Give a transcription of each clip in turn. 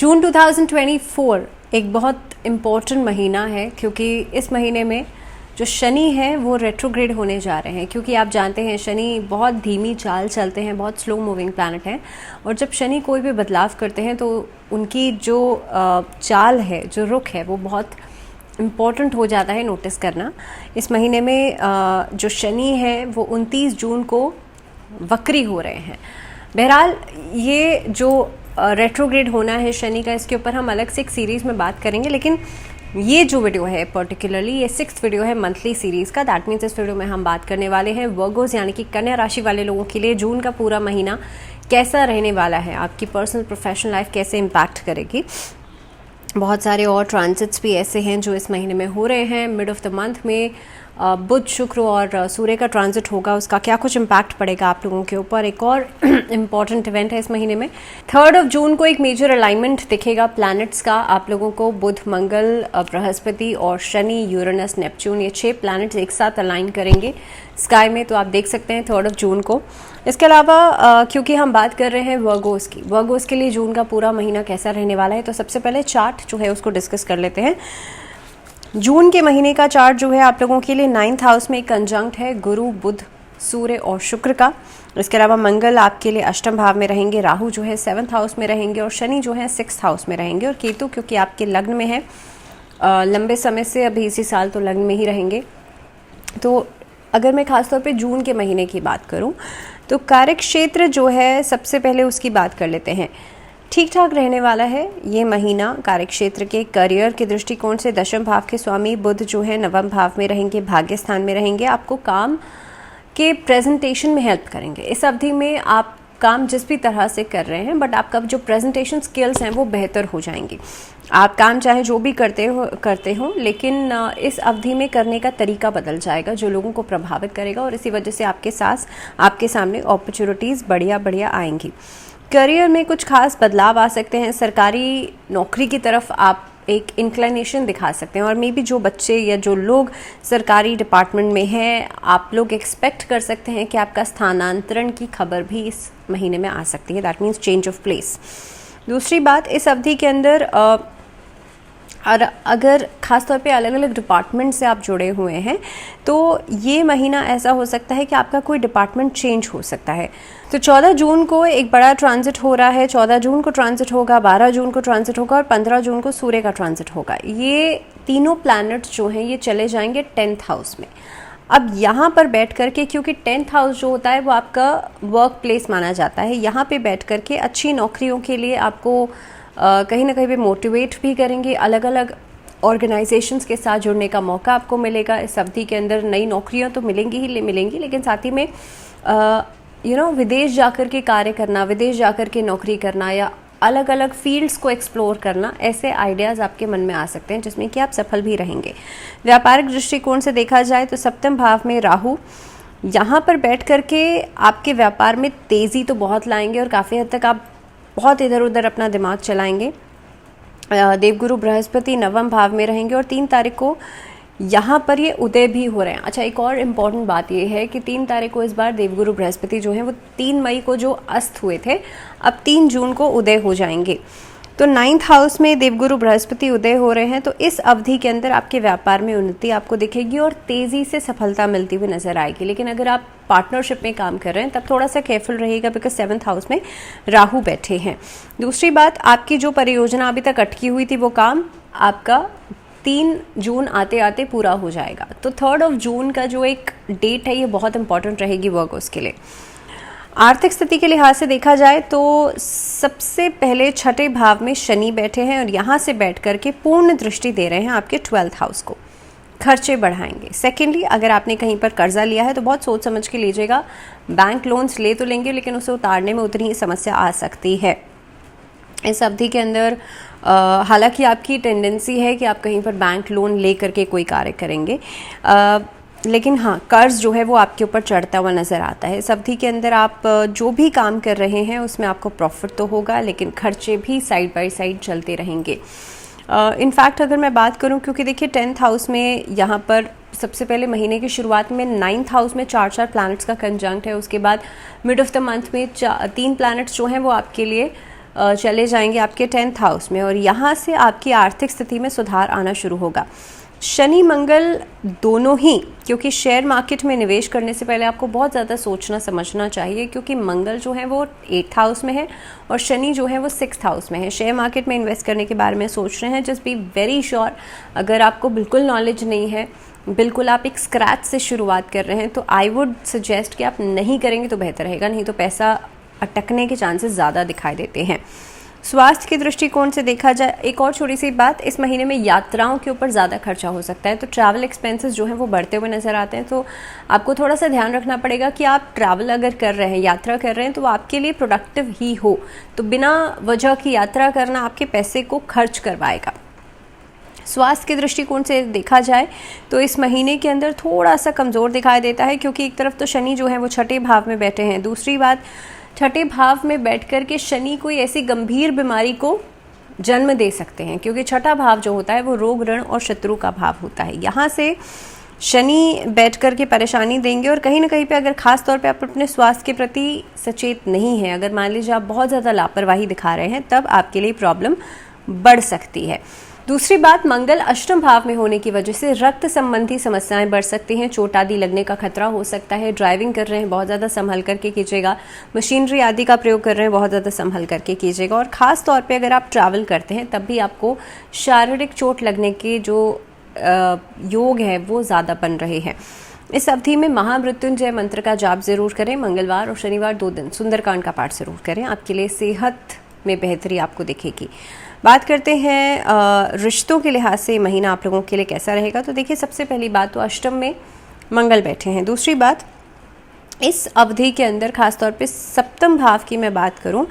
जून 2024 एक बहुत इम्पोर्टेंट महीना है क्योंकि इस महीने में जो शनि है वो रेट्रोग्रेड होने जा रहे हैं। क्योंकि आप जानते हैं शनि बहुत धीमी चाल चलते हैं, बहुत स्लो मूविंग प्लैनेट हैं, और जब शनि कोई भी बदलाव करते हैं तो उनकी जो चाल है, जो रुख है, वो बहुत इम्पॉर्टेंट हो जाता है नोटिस करना। इस महीने में जो शनि है वो 29 जून को वक्री हो रहे हैं। बहरहाल ये जो रेट्रोग्रेड होना है शनि का, इसके ऊपर हम अलग से एक सीरीज़ में बात करेंगे, लेकिन ये जो वीडियो है पर्टिकुलरली ये 6th वीडियो है मंथली सीरीज़ का। दैट मीन्स इस वीडियो में हम बात करने वाले हैं वर्गोस यानी कि कन्या राशि वाले लोगों के लिए जून का पूरा महीना कैसा रहने वाला है, आपकी पर्सनल प्रोफेशनल लाइफ कैसे इम्पैक्ट करेगी। बहुत सारे और ट्रांजिट्स भी ऐसे हैं जो इस महीने में हो रहे हैं। मिड ऑफ द मंथ में बुध, शुक्र और सूर्य का ट्रांजिट होगा, उसका क्या कुछ इम्पैक्ट पड़ेगा आप लोगों के ऊपर। एक और इम्पॉर्टेंट इवेंट है इस महीने में 3 जून को एक मेजर अलाइनमेंट दिखेगा प्लैनेट्स का आप लोगों को। बुध, मंगल, बृहस्पति और शनि, यूरेनस, नेपच्यून, ये 6 प्लैनेट्स एक साथ अलाइन करेंगे स्काई में, तो आप देख सकते हैं 3 जून को। इसके अलावा क्योंकि हम बात कर रहे हैं वर्गोस के लिए जून का पूरा महीना कैसा रहने वाला है, तो सबसे पहले चार्ट जो है उसको डिस्कस कर लेते हैं। जून के महीने का चार्ट जो है आप लोगों के लिए 9th हाउस में एक कंजंक्ट है गुरु, बुध, सूर्य और शुक्र का। इसके अलावा मंगल आपके लिए अष्टम भाव में रहेंगे, राहु जो है 7th हाउस में रहेंगे और शनि जो है 6th हाउस में रहेंगे, और केतु क्योंकि आपके लग्न में है लंबे समय से, अभी इसी साल तो लग्न में ही रहेंगे। तो अगर मैं खासतौर पे जून के महीने की बात करूं तो कार्य क्षेत्र जो है सबसे पहले उसकी बात कर लेते हैं। ठीक ठाक रहने वाला है ये महीना कार्य क्षेत्र के। करियर के दृष्टिकोण से 10वें भाव के स्वामी बुध जो है 9वें भाव में रहेंगे, भाग्य स्थान में रहेंगे, आपको काम के प्रेजेंटेशन में हेल्प करेंगे। इस अवधि में आप काम जिस भी तरह से कर रहे हैं, बट आपका जो प्रेजेंटेशन स्किल्स हैं वो बेहतर हो जाएंगी। आप काम चाहे जो भी करते हो, लेकिन इस अवधि में करने का तरीका बदल जाएगा जो लोगों को प्रभावित करेगा, और इसी वजह से आपके सामने अपॉर्चुनिटीज़ बढ़िया आएंगी। करियर में कुछ खास बदलाव आ सकते हैं। सरकारी नौकरी की तरफ आप एक इंक्लिनेशन दिखा सकते हैं, और मे बी जो बच्चे या जो लोग सरकारी डिपार्टमेंट में हैं, आप लोग एक्सपेक्ट कर सकते हैं कि आपका स्थानांतरण की खबर भी इस महीने में आ सकती है। That means change of place. दूसरी बात, इस अवधि के अंदर अगर खासतौर पे अलग अलग डिपार्टमेंट से आप जुड़े हुए हैं तो ये महीना ऐसा हो सकता है कि आपका कोई डिपार्टमेंट चेंज हो सकता है। तो 14 जून को एक बड़ा ट्रांजिट हो रहा है, 14 जून को ट्रांजिट होगा, 12 जून को ट्रांजिट होगा और 15 जून को सूर्य का ट्रांजिट होगा। ये तीनों प्लैनेट्स जो हैं ये चले जाएंगे 10th हाउस में। अब यहाँ पर बैठ करके, क्योंकि 10th हाउस जो होता है वो आपका वर्क प्लेस माना जाता है, यहाँ पे बैठ करके अच्छी नौकरियों के लिए आपको कहीं ना कहीं पे मोटिवेट भी करेंगे। अलग अलग ऑर्गेनाइजेशंस के साथ जुड़ने का मौका आपको मिलेगा इस अवधि के अंदर। नई नौकरियां तो मिलेंगी, लेकिन साथ ही में विदेश जाकर के कार्य करना, विदेश जाकर के नौकरी करना या अलग अलग फील्ड्स को एक्सप्लोर करना, ऐसे आइडियाज़ आपके मन में आ सकते हैं जिसमें कि आप सफल भी रहेंगे। व्यापारिक दृष्टिकोण से देखा जाए तो 7वें भाव में राहु यहाँ पर बैठ करके आपके व्यापार में तेज़ी तो बहुत लाएंगे और काफ़ी हद तक आप बहुत इधर उधर अपना दिमाग चलाएंगे। देवगुरु बृहस्पति 9वें भाव में रहेंगे और 3 तारीख को यहाँ पर ये उदय भी हो रहे हैं। अच्छा, एक और इम्पॉर्टेंट बात ये है कि 3 तारीख को इस बार देवगुरु बृहस्पति जो है वो 3 मई को जो अस्त हुए थे, अब 3 जून को उदय हो जाएंगे। तो 9th हाउस में देवगुरु बृहस्पति उदय हो रहे हैं, तो इस अवधि के अंदर आपके व्यापार में उन्नति आपको दिखेगी और तेज़ी से सफलता मिलती हुई नजर आएगी। लेकिन अगर आप पार्टनरशिप में काम कर रहे हैं तब थोड़ा सा केयरफुल रहिएगा, बिकॉज 7th हाउस में राहु बैठे हैं। दूसरी बात, आपकी जो परियोजना अभी तक अटकी हुई थी वो काम आपका 3 जून आते आते पूरा हो जाएगा। तो 3 जून का जो एक डेट है ये बहुत इंपॉर्टेंट रहेगी वर्गोस के लिए। आर्थिक स्थिति के लिहाज से देखा जाए तो सबसे पहले 6ठे भाव में शनि बैठे हैं और यहाँ से बैठ करके पूर्ण दृष्टि दे रहे हैं आपके 12th हाउस को, खर्चे बढ़ाएंगे। सेकेंडली, अगर आपने कहीं पर कर्जा लिया है तो बहुत सोच समझ के लीजिएगा। बैंक लोन्स ले तो लेंगे लेकिन उसे उतारने में उतनी ही समस्या आ सकती है इस अवधि के अंदर। हालांकि आपकी टेंडेंसी है कि आप कहीं पर बैंक लोन ले करके कोई कार्य करेंगे, लेकिन हाँ, कर्ज जो है वो आपके ऊपर चढ़ता हुआ नज़र आता है। इस अवधि के अंदर आप जो भी काम कर रहे हैं उसमें आपको प्रॉफिट तो होगा, लेकिन खर्चे भी साइड बाय साइड चलते रहेंगे। इनफैक्ट अगर मैं बात करूं, क्योंकि देखिए 10th हाउस में यहाँ पर सबसे पहले महीने की शुरुआत में 9th हाउस में 4 प्लैनेट्स का कंजंक्ट है। उसके बाद मिड ऑफ द मंथ में 3 प्लैनेट्स जो हैं वो आपके लिए चले जाएंगे आपके 10th हाउस में और यहाँ से आपकी आर्थिक स्थिति में सुधार आना शुरू होगा। शनि मंगल दोनों ही, क्योंकि शेयर मार्केट में निवेश करने से पहले आपको बहुत ज़्यादा सोचना समझना चाहिए, क्योंकि मंगल जो है वो 8th हाउस में है और शनि जो है वो 6th हाउस में है। शेयर मार्केट में इन्वेस्ट करने के बारे में सोच रहे हैं, जस्ट बी वेरी श्योर। अगर आपको बिल्कुल नॉलेज नहीं है, बिल्कुल आप एक स्क्रैच से शुरुआत कर रहे हैं, तो आई वुड सजेस्ट कि आप नहीं करेंगे तो बेहतर रहेगा, नहीं तो पैसा अटकने के चांसेस ज़्यादा दिखाई देते हैं। स्वास्थ्य के दृष्टिकोण से देखा जाए, एक और छोटी सी बात, इस महीने में यात्राओं के ऊपर ज़्यादा खर्चा हो सकता है, तो ट्रैवल एक्सपेंसेस जो हैं वो बढ़ते हुए नज़र आते हैं। तो आपको थोड़ा सा ध्यान रखना पड़ेगा कि आप ट्रैवल अगर कर रहे हैं, यात्रा कर रहे हैं, तो वो आपके लिए प्रोडक्टिव ही हो। तो बिना वजह की यात्रा करना आपके पैसे को खर्च करवाएगा। स्वास्थ्य के दृष्टिकोण से देखा जाए तो इस महीने के अंदर थोड़ा सा कमज़ोर दिखाई देता है, क्योंकि एक तरफ तो शनि जो है वो 6ठे भाव में बैठे हैं, दूसरी बात 6ठे भाव में बैठ कर के शनि कोई ऐसी गंभीर बीमारी को जन्म दे सकते हैं, क्योंकि 6ठा भाव जो होता है वो रोग ऋण और शत्रु का भाव होता है। यहाँ से शनि बैठ कर के परेशानी देंगे और कहीं ना कहीं पे अगर खास तौर पे आप अपने स्वास्थ्य के प्रति सचेत नहीं हैं, अगर मान लीजिए आप बहुत ज़्यादा लापरवाही दिखा रहे हैं, तब आपके लिए प्रॉब्लम बढ़ सकती है। दूसरी बात, मंगल अष्टम भाव में होने की वजह से रक्त संबंधी समस्याएं बढ़ सकती हैं, चोट आदि लगने का खतरा हो सकता है। ड्राइविंग कर रहे हैं बहुत ज़्यादा संभल करके कीजिएगा, मशीनरी आदि का प्रयोग कर रहे हैं बहुत ज़्यादा संभल करके कीजिएगा, और ख़ास तौर पे अगर आप ट्रैवल करते हैं तब भी आपको शारीरिक चोट लगने के जो योग है वो ज़्यादा बन रहे हैं। इस अवधि में महामृत्युंजय मंत्र का जाप जरूर करें, मंगलवार और शनिवार 2 दिन सुंदरकांड का पाठ जरूर करें, आपके लिए सेहत में बेहतरी आपको दिखेगी। बात करते हैं रिश्तों के लिहाज से महीना आप लोगों के लिए कैसा रहेगा। तो देखिए, सबसे पहली बात तो अष्टम में मंगल बैठे हैं। दूसरी बात, इस अवधि के अंदर खास तौर पे सप्तम भाव की मैं बात करूं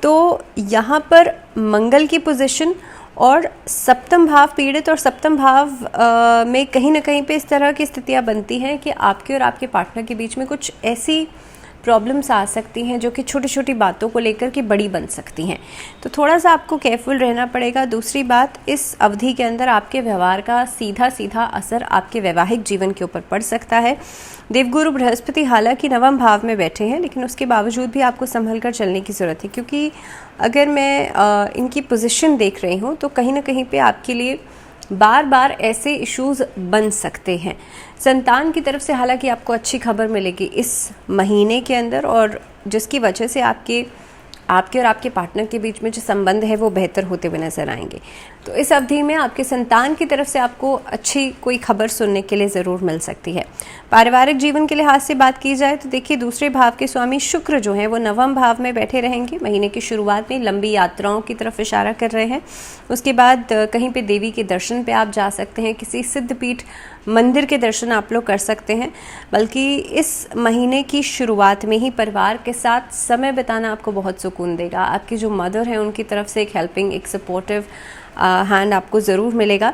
तो यहाँ पर मंगल की पोजीशन और सप्तम भाव पीड़ित, और सप्तम भाव में कहीं ना कहीं पे इस तरह की स्थितियाँ बनती हैं कि आपके और आपके पार्टनर के बीच में कुछ ऐसी प्रॉब्लम्स आ सकती हैं जो कि छोटी छोटी बातों को लेकर के बड़ी बन सकती हैं, तो थोड़ा सा आपको केयरफुल रहना पड़ेगा। दूसरी बात, इस अवधि के अंदर आपके व्यवहार का सीधा सीधा असर आपके वैवाहिक जीवन के ऊपर पड़ सकता है। देवगुरु बृहस्पति हालांकि नवम भाव में बैठे हैं, लेकिन उसके बावजूद भी आपको संभल कर चलने की ज़रूरत है, क्योंकि अगर मैं इनकी पोजीशन देख रही हूँ तो कहीं ना कहीं पे आपके लिए बार बार ऐसे इश्यूज बन सकते हैं। संतान की तरफ से हालांकि आपको अच्छी खबर मिलेगी इस महीने के अंदर, और जिसकी वजह से आपके और आपके पार्टनर के बीच में जो संबंध है वो बेहतर होते हुए नजर आएंगे। तो इस अवधि में आपके संतान की तरफ से आपको अच्छी कोई खबर सुनने के लिए ज़रूर मिल सकती है। पारिवारिक जीवन के लिहाज से बात की जाए तो देखिए, दूसरे भाव के स्वामी शुक्र जो हैं वो नवम भाव में बैठे रहेंगे। महीने की शुरुआत में लंबी यात्राओं की तरफ इशारा कर रहे हैं। उसके बाद कहीं पे देवी के दर्शन पे आप जा सकते हैं, किसी सिद्धपीठ मंदिर के दर्शन आप लोग कर सकते हैं। बल्कि इस महीने की शुरुआत में ही परिवार के साथ समय बिताना आपको बहुत सुकून देगा। आपकी जो मदर है उनकी तरफ से एक हेल्पिंग, एक सपोर्टिव हैंड आपको ज़रूर मिलेगा।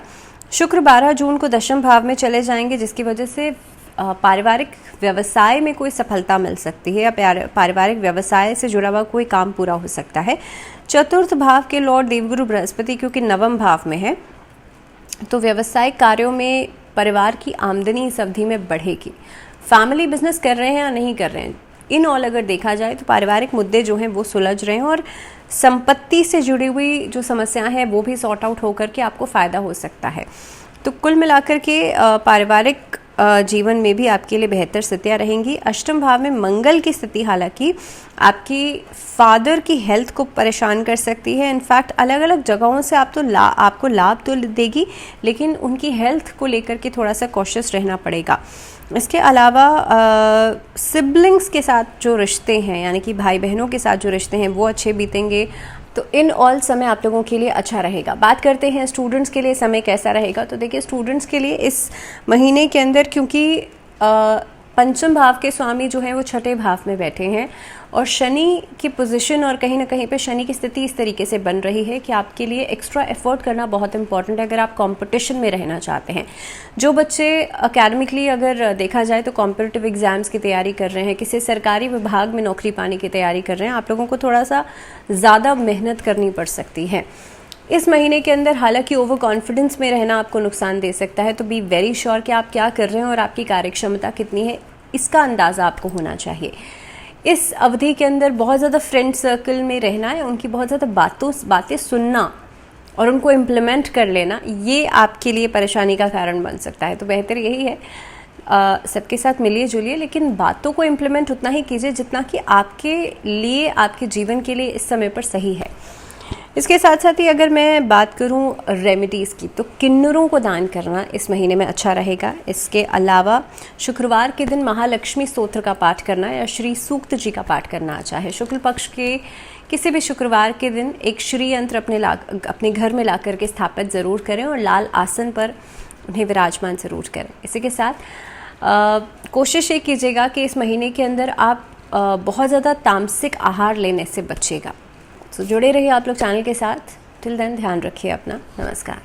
शुक्र 12 जून को दशम भाव में चले जाएंगे, जिसकी वजह से पारिवारिक व्यवसाय में कोई सफलता मिल सकती है या पारिवारिक व्यवसाय से जुड़ा हुआ कोई काम पूरा हो सकता है। चतुर्थ भाव के लॉर्ड देवगुरु बृहस्पति क्योंकि नवम भाव में है, तो व्यवसायिक कार्यों में परिवार की आमदनी इस अवधि में बढ़ेगी। फैमिली बिजनेस कर रहे हैं या नहीं कर रहे हैं, इन ऑल अगर देखा जाए तो पारिवारिक मुद्दे जो हैं वो सुलझ रहे हैं, और संपत्ति से जुड़ी हुई जो समस्याएं हैं वो भी सॉर्ट आउट होकर के आपको फ़ायदा हो सकता है। तो कुल मिलाकर के पारिवारिक जीवन में भी आपके लिए बेहतर स्थितियाँ रहेंगी। अष्टम भाव में मंगल की स्थिति हालांकि आपकी फादर की हेल्थ को परेशान कर सकती है। इनफैक्ट अलग अलग जगहों से आपको लाभ तो देगी, लेकिन उनकी हेल्थ को लेकर के थोड़ा सा कॉशियस रहना पड़ेगा। इसके अलावा सिबलिंग्स के साथ जो रिश्ते हैं, यानी कि भाई बहनों के साथ जो रिश्ते हैं वो अच्छे बीतेंगे। तो इन ऑल समय आप लोगों के लिए अच्छा रहेगा। बात करते हैं स्टूडेंट्स के लिए समय कैसा रहेगा। तो देखिए, स्टूडेंट्स के लिए इस महीने के अंदर क्योंकि पंचम भाव के स्वामी जो हैं वो 6ठे भाव में बैठे हैं, और शनि की पोजीशन और कहीं ना कहीं पे शनि की स्थिति इस तरीके से बन रही है कि आपके लिए एक्स्ट्रा एफर्ट करना बहुत इंपॉर्टेंट है अगर आप कंपटीशन में रहना चाहते हैं। जो बच्चे एकेडमिकली अगर देखा जाए तो कॉम्पिटिटिव एग्जाम्स की तैयारी कर रहे हैं, किसी सरकारी विभाग में नौकरी पाने की तैयारी कर रहे हैं, आप लोगों को थोड़ा सा ज़्यादा मेहनत करनी पड़ सकती है इस महीने के अंदर। हालांकि ओवर कॉन्फिडेंस में रहना आपको नुकसान दे सकता है, तो बी वेरी श्योर कि आप क्या कर रहे हैं और आपकी कार्यक्षमता कितनी है, इसका अंदाज़ा आपको होना चाहिए। इस अवधि के अंदर बहुत ज़्यादा फ्रेंड सर्कल में रहना है, उनकी बहुत ज़्यादा बातें सुनना और उनको इम्प्लीमेंट कर लेना, ये आपके लिए परेशानी का कारण बन सकता है। तो बेहतर यही है सबके साथ मिलिए जुलिए, लेकिन बातों को इम्प्लीमेंट उतना ही कीजिए जितना कि आपके लिए, आपके जीवन के लिए इस समय पर सही है। इसके साथ साथ ही अगर मैं बात करूं रेमेडीज़ की, तो किन्नरों को दान करना इस महीने में अच्छा रहेगा। इसके अलावा शुक्रवार के दिन महालक्ष्मी स्तोत्र का पाठ करना या श्री सूक्त जी का पाठ करना अच्छा है। शुक्ल पक्ष के किसी भी शुक्रवार के दिन एक श्री यंत्र अपने घर में ला करके स्थापित ज़रूर करें और लाल आसन पर उन्हें विराजमान ज़रूर करें। इसी के साथ कोशिश ये कीजिएगा कि इस महीने के अंदर आप बहुत ज़्यादा तामसिक आहार लेने से बचिएगा। तो जुड़े रहिए आप लोग चैनल के साथ। टिल देन ध्यान रखिए अपना। नमस्कार।